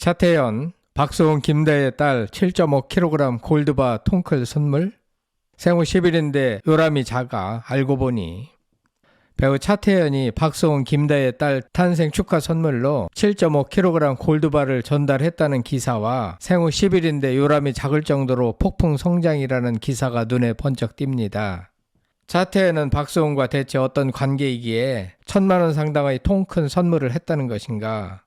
차태현, 박소은 김다혜의 딸 7.5kg 골드바 통클 선물? 생후 10일인데 요람이 작아 알고 보니. 배우 차태현이 박소은 김다혜의 딸 탄생 축하 선물로 7.5kg 골드바를 전달했다는 기사와 생후 10일인데 요람이 작을 정도로 폭풍 성장이라는 기사가 눈에 번쩍 띕니다. 차태현은 박소은과 대체 어떤 관계이기에 1,000만 원 상당의 통 큰 선물을 했다는 것인가?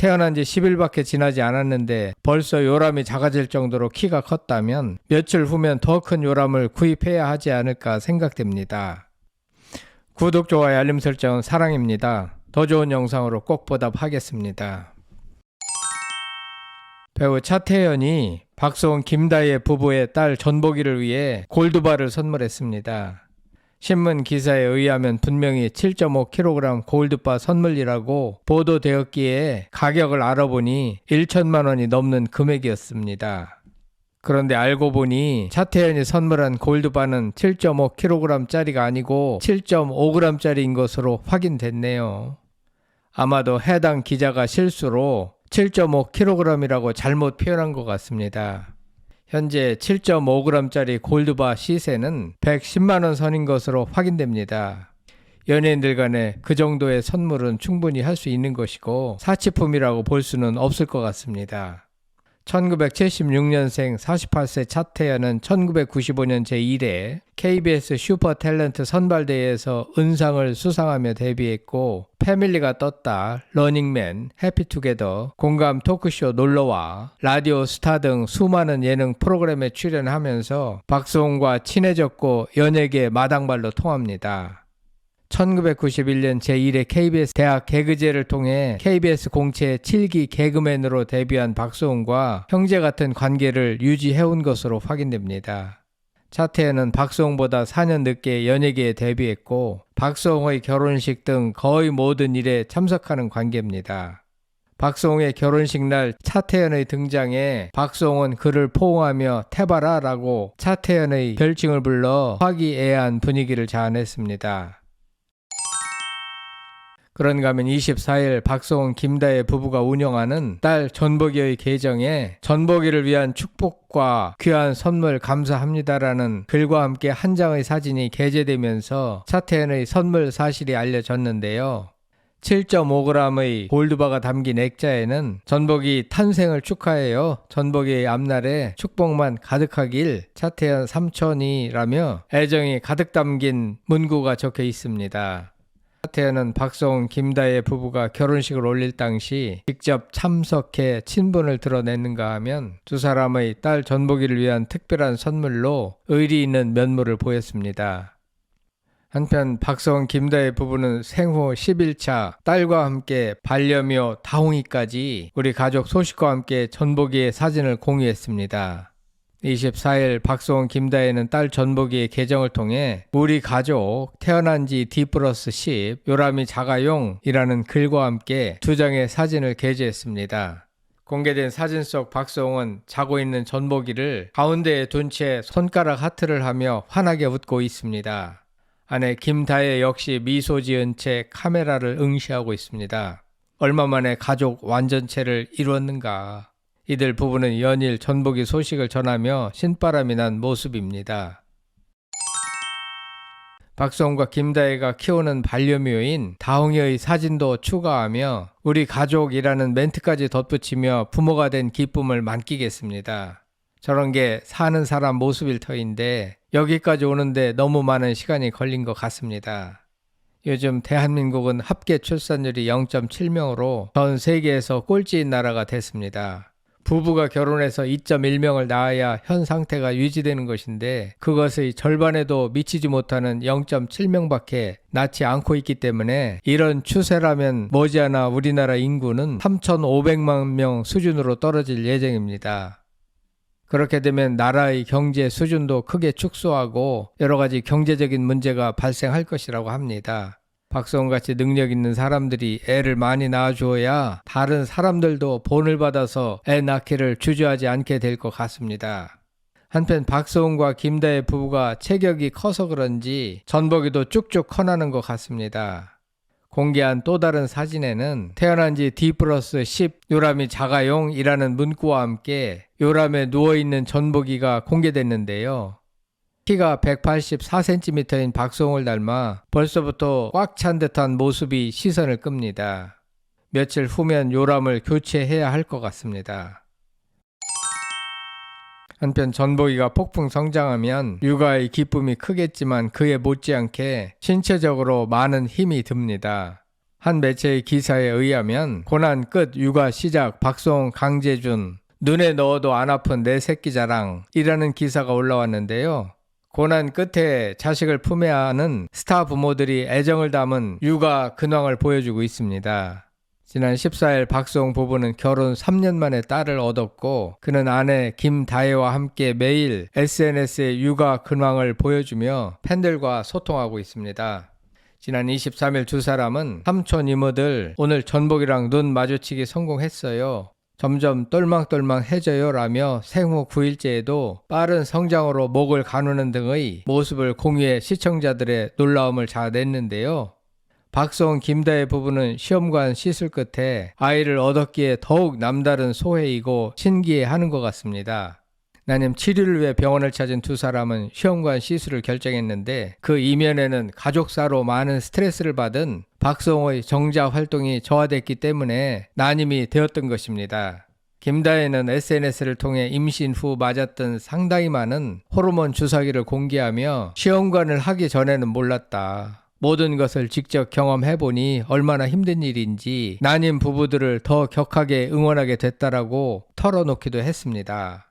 태어난 지 10일밖에 지나지 않았는데 벌써 요람이 작아질 정도로 키가 컸다면 며칠 후면 더 큰 요람을 구입해야 하지 않을까 생각됩니다. 구독, 좋아요, 알림 설정은 사랑입니다. 더 좋은 영상으로 꼭 보답하겠습니다. 배우 차태현이 박소은 김다혜 부부의 딸 전보기를 위해 골드바를 선물했습니다. 신문 기사에 의하면 분명히 7.5kg 골드바 선물이라고 보도되었기에 가격을 알아보니 1천만 원이 넘는 금액이었습니다. 그런데 알고 보니 차태현이 선물한 골드바는 7.5kg짜리가 아니고 7.5g짜리인 것으로 확인됐네요. 아마도 해당 기자가 실수로 7.5kg이라고 잘못 표현한 것 같습니다. 현재 7.5g짜리 골드바 시세는 110만 원 선인 것으로 확인됩니다. 연예인들 간에 그 정도의 선물은 충분히 할 수 있는 것이고 사치품이라고 볼 수는 없을 것 같습니다. 1976년생 48세 차태현은 1995년 제1회 KBS 슈퍼 탤런트 선발대회에서 은상을 수상하며 데뷔했고 패밀리가 떴다, 러닝맨, 해피투게더, 공감 토크쇼 놀러와, 라디오 스타 등 수많은 예능 프로그램에 출연하면서 박소은과 친해졌고 연예계 마당발로 통합니다. 1991년 제1회 KBS 대학 개그제를 통해 KBS 공채 7기 개그맨으로 데뷔한 박소은과 형제 같은 관계를 유지해온 것으로 확인됩니다. 차태현은 박소은보다 4년 늦게 연예계에 데뷔했고 박소은의 결혼식 등 거의 모든 일에 참석하는 관계입니다. 박소은의 결혼식 날 차태현의 등장에 박소은은 그를 포옹하며 태바라 라고 차태현의 별칭을 불러 화기애애한 분위기를 자아냈습니다. 그런가 하면 24일 박소은 김다혜 부부가 운영하는 딸 전보기의 계정에 전보기를 위한 축복과 귀한 선물 감사합니다라는 글과 함께 한 장의 사진이 게재되면서 차태현의 선물 사실이 알려졌는데요. 7.5g의 골드바가 담긴 액자에는 전보기 탄생을 축하해요. 전보기의 앞날에 축복만 가득하길 차태현 삼촌이라며 애정이 가득 담긴 문구가 적혀 있습니다. 차태현은 박소은 김다혜 부부가 결혼식을 올릴 당시 직접 참석해 친분을 드러냈는가 하면 두 사람의 딸 전보기를 위한 특별한 선물로 의리 있는 면모를 보였습니다. 한편 박소은 김다혜 부부는 생후 10일차 딸과 함께 반려묘 다홍이까지 우리 가족 소식과 함께 전보기의 사진을 공유했습니다. 24일 박소은 김다혜는 딸 전보기의 계정을 통해 우리 가족 태어난 지 D+10 요람이 작아용 이라는 글과 함께 두 장의 사진을 게재했습니다. 공개된 사진 속 박소은은 자고 있는 전보기를 가운데에 둔 채 손가락 하트를 하며 환하게 웃고 있습니다. 아내 김다혜 역시 미소 지은 채 카메라를 응시하고 있습니다. 얼마 만에 가족 완전체를 이루었는가. 이들 부부는 연일 전보기 소식을 전하며 신바람이 난 모습입니다. 박소은과 김다혜가 키우는 반려묘인 다홍이의 사진도 추가하며 우리 가족이라는 멘트까지 덧붙이며 부모가 된 기쁨을 만끽했습니다. 저런 게 사는 사람 모습일 터인데 여기까지 오는데 너무 많은 시간이 걸린 것 같습니다. 요즘 대한민국은 합계 출산율이 0.7명으로 전 세계에서 꼴찌인 나라가 됐습니다. 부부가 결혼해서 2.1명을 낳아야 현 상태가 유지되는 것인데 그것의 절반에도 미치지 못하는 0.7명밖에 낳지 않고 있기 때문에 이런 추세라면 머지않아 우리나라 인구는 3,500만 명 수준으로 떨어질 예정입니다. 그렇게 되면 나라의 경제 수준도 크게 축소하고 여러 가지 경제적인 문제가 발생할 것이라고 합니다. 박소은같이 능력 있는 사람들이 애를 많이 낳아주어야 다른 사람들도 본을 받아서 애 낳기를 주저하지 않게 될 것 같습니다. 한편 박소은과 김다혜 부부가 체격이 커서 그런지 전보기도 쭉쭉 커나는 것 같습니다. 공개한 또 다른 사진에는 태어난 지 D+10 요람이 자가용이라는 문구와 함께 요람에 누워있는 전복이가 공개됐는데요. 키가 184cm인 박송을 닮아 벌써부터 꽉 찬 듯한 모습이 시선을 끕니다. 며칠 후면 요람을 교체해야 할 것 같습니다. 한편 전복이가 폭풍 성장하면 육아의 기쁨이 크겠지만 그에 못지않게 신체적으로 많은 힘이 듭니다. 한 매체의 기사에 의하면 고난 끝 육아 시작 박송 강재준 눈에 넣어도 안 아픈 내 새끼 자랑이라는 기사가 올라왔는데요. 고난 끝에 자식을 품에 안은 스타 부모들이 애정을 담은 육아 근황을 보여주고 있습니다. 지난 14일 박송 부부는 결혼 3년 만에 딸을 얻었고 그는 아내 김다혜와 함께 매일 SNS에 육아 근황을 보여주며 팬들과 소통하고 있습니다. 지난 23일 두 사람은 삼촌 이모들 오늘 전복이랑 눈 마주치기 성공했어요. 점점 똘망똘망해져요 라며 생후 9일째에도 빠른 성장으로 목을 가누는 등의 모습을 공유해 시청자들의 놀라움을 자아냈는데요. 박송 김다혜 부부는 시험관 시술 끝에 아이를 얻었기에 더욱 남다른 소회이고 신기해하는 것 같습니다. 나님 치료를 위해 병원을 찾은 두 사람은 시험관 시술을 결정했는데 그 이면에는 가족사로 많은 스트레스를 받은 박송의 정자 활동이 저하됐기 때문에 난임이 되었던 것입니다. 김다혜는 SNS를 통해 임신 후 맞았던 상당히 많은 호르몬 주사기를 공개하며 시험관을 하기 전에는 몰랐다. 모든 것을 직접 경험해보니 얼마나 힘든 일인지 난임 부부들을 더 격하게 응원하게 됐다라고 털어놓기도 했습니다.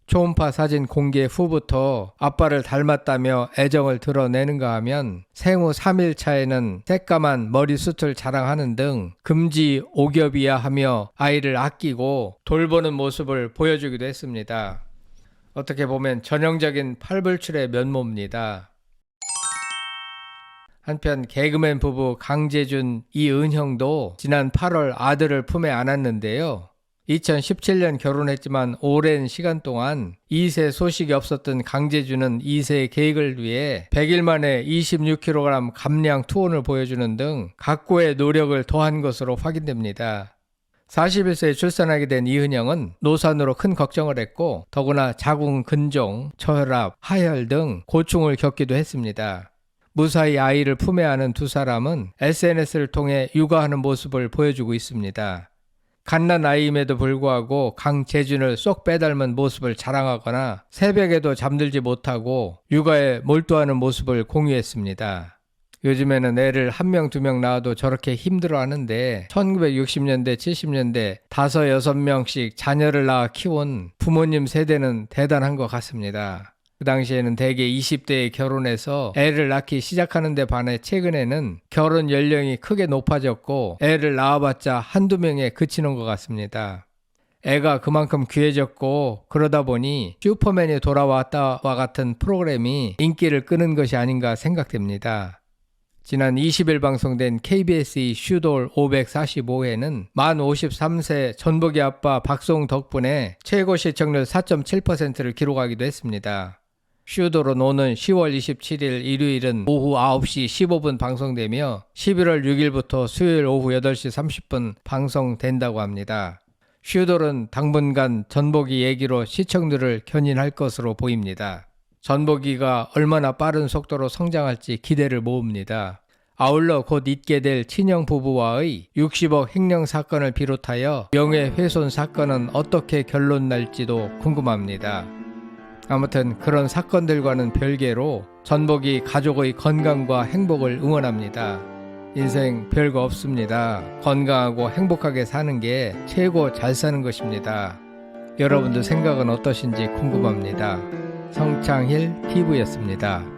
초음파 사진 공개 후부터 아빠를 닮았다며 애정을 드러내는가 하면 생후 3일 차에는 새까만 머리숱을 자랑하는 등 금지 오겹이야 하며 아이를 아끼고 돌보는 모습을 보여주기도 했습니다. 어떻게 보면 전형적인 팔불출의 면모입니다. 한편 개그맨 부부 강재준, 이은형도 지난 8월 아들을 품에 안았는데요. 2017년 결혼했지만 오랜 시간 동안 2세 소식이 없었던 강재준은 2세 계획을 위해 100일 만에 26kg 감량 투혼을 보여주는 등 각고의 노력을 더한 것으로 확인됩니다. 41세에 출산하게 된 이은영은 노산으로 큰 걱정을 했고 더구나 자궁 근종, 저혈압, 하혈 등 고충을 겪기도 했습니다. 무사히 아이를 품에 안은 두 사람은 SNS를 통해 육아하는 모습을 보여주고 있습니다. 갓난 아이임에도 불구하고 강재준을 쏙 빼닮은 모습을 자랑하거나 새벽에도 잠들지 못하고 육아에 몰두하는 모습을 공유했습니다. 요즘에는 애를 1명, 2명 낳아도 저렇게 힘들어하는데 1960년대, 70년대 5, 6명씩 자녀를 낳아 키운 부모님 세대는 대단한 것 같습니다. 그 당시에는 대개 20대에 결혼해서 애를 낳기 시작하는 데 반해 최근에는 결혼 연령이 크게 높아졌고 애를 낳아봤자 한두 명에 그치는 것 같습니다. 애가 그만큼 귀해졌고 그러다 보니 슈퍼맨이 돌아왔다와 같은 프로그램이 인기를 끄는 것이 아닌가 생각됩니다. 지난 20일 방송된 KBS 슈돌 545회는 만 53세 전복이 아빠 박송 덕분에 최고 시청률 4.7%를 기록하기도 했습니다. 슈돌은 오는 10월 27일 일요일은 오후 9시 15분 방송되며 11월 6일부터 수요일 오후 8시 30분 방송된다고 합니다. 슈돌은 당분간 전복이 얘기로 시청률을 견인할 것으로 보입니다. 전복이가 얼마나 빠른 속도로 성장할지 기대를 모읍니다. 아울러 곧 있게 될 친형 부부와의 60억 횡령 사건을 비롯하여 명예훼손 사건은 어떻게 결론 날지도 궁금합니다. 아무튼 그런 사건들과는 별개로 전복이 가족의 건강과 행복을 응원합니다. 인생 별거 없습니다. 건강하고 행복하게 사는 게 최고 잘 사는 것입니다. 여러분들 생각은 어떠신지 궁금합니다. 성창힐 TV였습니다.